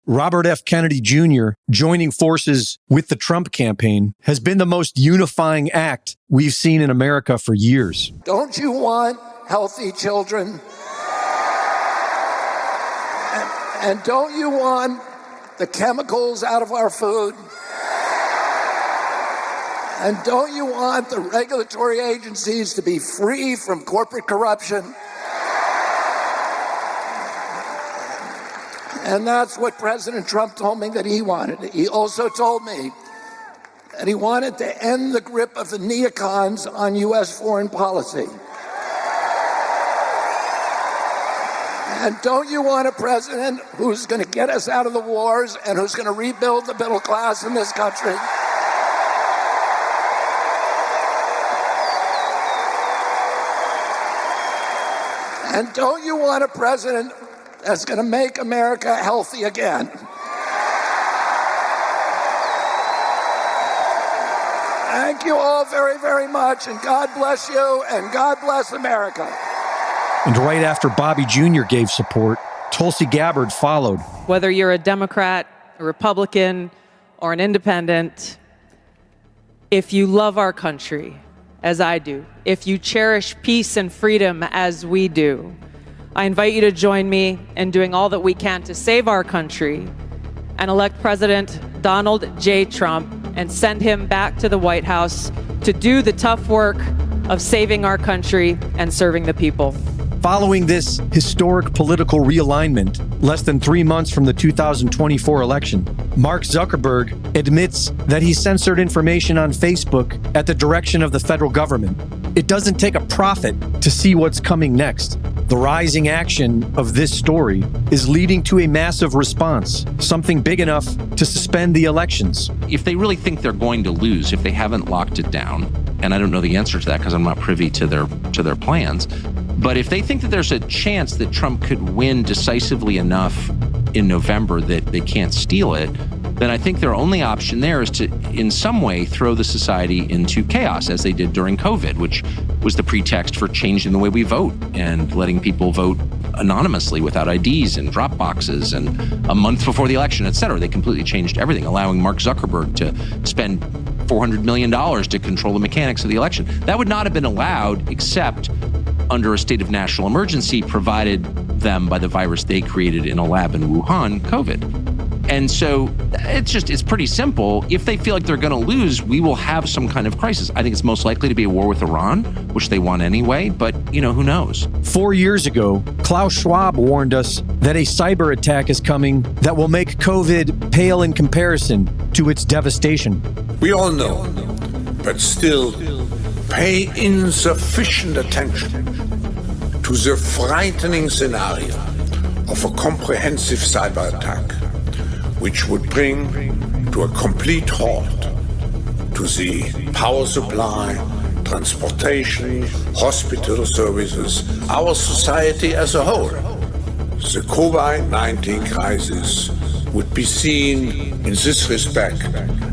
Robert F. Kennedy Jr. joining forces with the Trump campaign has been the most unifying act we've seen in America for years. Don't you want healthy children? And don't you want the chemicals out of our food? And don't you want the regulatory agencies to be free from corporate corruption? And that's what President Trump told me that he wanted. He also told me that he wanted to end the grip of the neocons on U.S. foreign policy. And don't you want a president who's going to get us out of the wars and who's going to rebuild the middle class in this country? And don't you want a president that's going to make America healthy again? Thank you all very, very much, and God bless you, and God bless America. And right after Bobby Jr. gave support, Tulsi Gabbard followed. Whether you're a Democrat, a Republican, or an independent, if you love our country, as I do, if you cherish peace and freedom as we do, I invite you to join me in doing all that we can to save our country and elect President Donald J. Trump and send him back to the White House to do the tough work of saving our country and serving the people. Following this historic political realignment, less than 3 months from the 2024 election, Mark Zuckerberg admits that he censored information on Facebook at the direction of the federal government. It doesn't take a prophet to see what's coming next. The rising action of this story is leading to a massive response, something big enough to suspend the elections. If they really think they're going to lose, if they haven't locked it down, and I don't know the answer to that because I'm not privy to their plans, but if they think that there's a chance that Trump could win decisively enough in November that they can't steal it, then I think their only option there is to, in some way, throw the society into chaos, as they did during COVID, which was the pretext for changing the way we vote and letting people vote anonymously without IDs and drop boxes, and a month before the election, et cetera. They completely changed everything, allowing Mark Zuckerberg to spend $400 million to control the mechanics of the election. That would not have been allowed except under a state of national emergency provided them by the virus they created in a lab in Wuhan, COVID. And so it's pretty simple. If they feel like they're going to lose, we will have some kind of crisis. I think it's most likely to be a war with Iran, which they want anyway, but who knows? 4 years ago, Klaus Schwab warned us that a cyber attack is coming that will make COVID pale in comparison to its devastation. We all know, but still pay insufficient attention to the frightening scenario of a comprehensive cyber attack, which would bring to a complete halt to the power supply, transportation, hospital services, our society as a whole. The COVID-19 crisis would be seen in this respect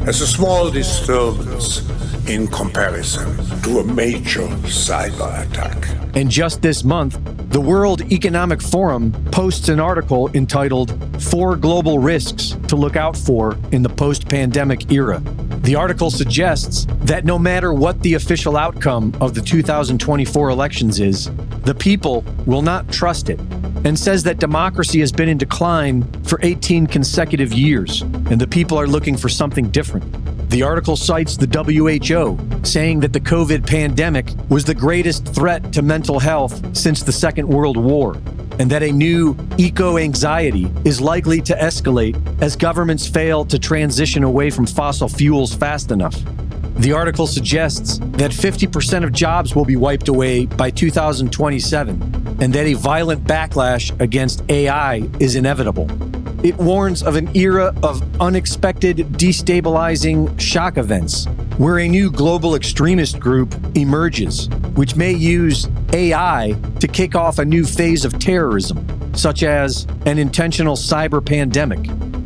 as a small disturbance in comparison to a major cyber attack. And just this month, the World Economic Forum posts an article entitled 4 Global Risks to Look Out For in the Post-Pandemic Era. The article suggests that no matter what the official outcome of the 2024 elections is, the people will not trust it, and says that democracy has been in decline for 18 consecutive years, and the people are looking for something different. The article cites the WHO, saying that the COVID pandemic was the greatest threat to mental health since the Second World War, and that a new eco-anxiety is likely to escalate as governments fail to transition away from fossil fuels fast enough. The article suggests that 50% of jobs will be wiped away by 2027, and that a violent backlash against AI is inevitable. It warns of an era of unexpected, destabilizing shock events, where a new global extremist group emerges, which may use AI to kick off a new phase of terrorism, such as an intentional cyber pandemic.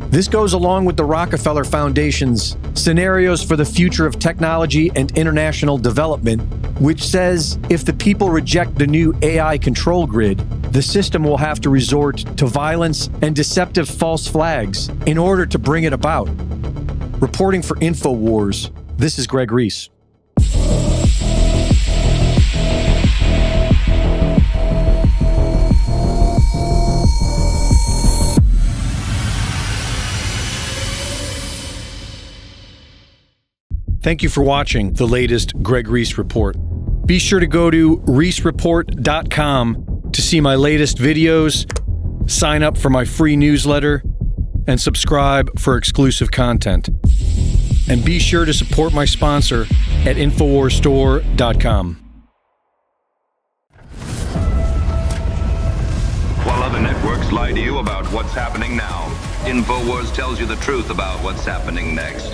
This goes along with the Rockefeller Foundation's Scenarios for the Future of Technology and International Development, which says if the people reject the new AI control grid, the system will have to resort to violence and deceptive false flags in order to bring it about. Reporting for InfoWars, this is Greg Reese. Thank you for watching the latest Greg Reese Report. Be sure to go to reesereport.com to see my latest videos, sign up for my free newsletter, and subscribe for exclusive content. And be sure to support my sponsor at InfoWarsStore.com. While other networks lie to you about what's happening now, InfoWars tells you the truth about what's happening next.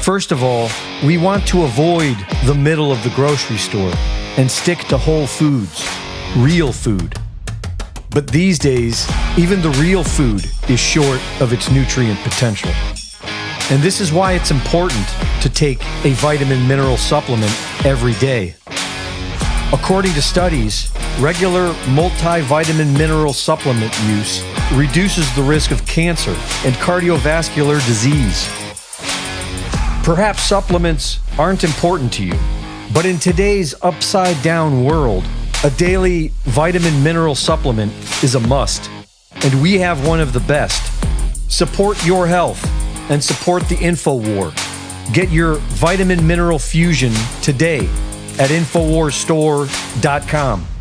First of all, we want to avoid the middle of the grocery store and stick to whole foods, real food. But these days, even the real food is short of its nutrient potential. And this is why it's important to take a vitamin mineral supplement every day. According to studies, regular multivitamin mineral supplement use reduces the risk of cancer and cardiovascular disease. Perhaps supplements aren't important to you, but in today's upside-down world, a daily vitamin mineral supplement is a must, and we have one of the best. Support your health and support the InfoWar. Get your vitamin mineral fusion today at InfoWarsStore.com.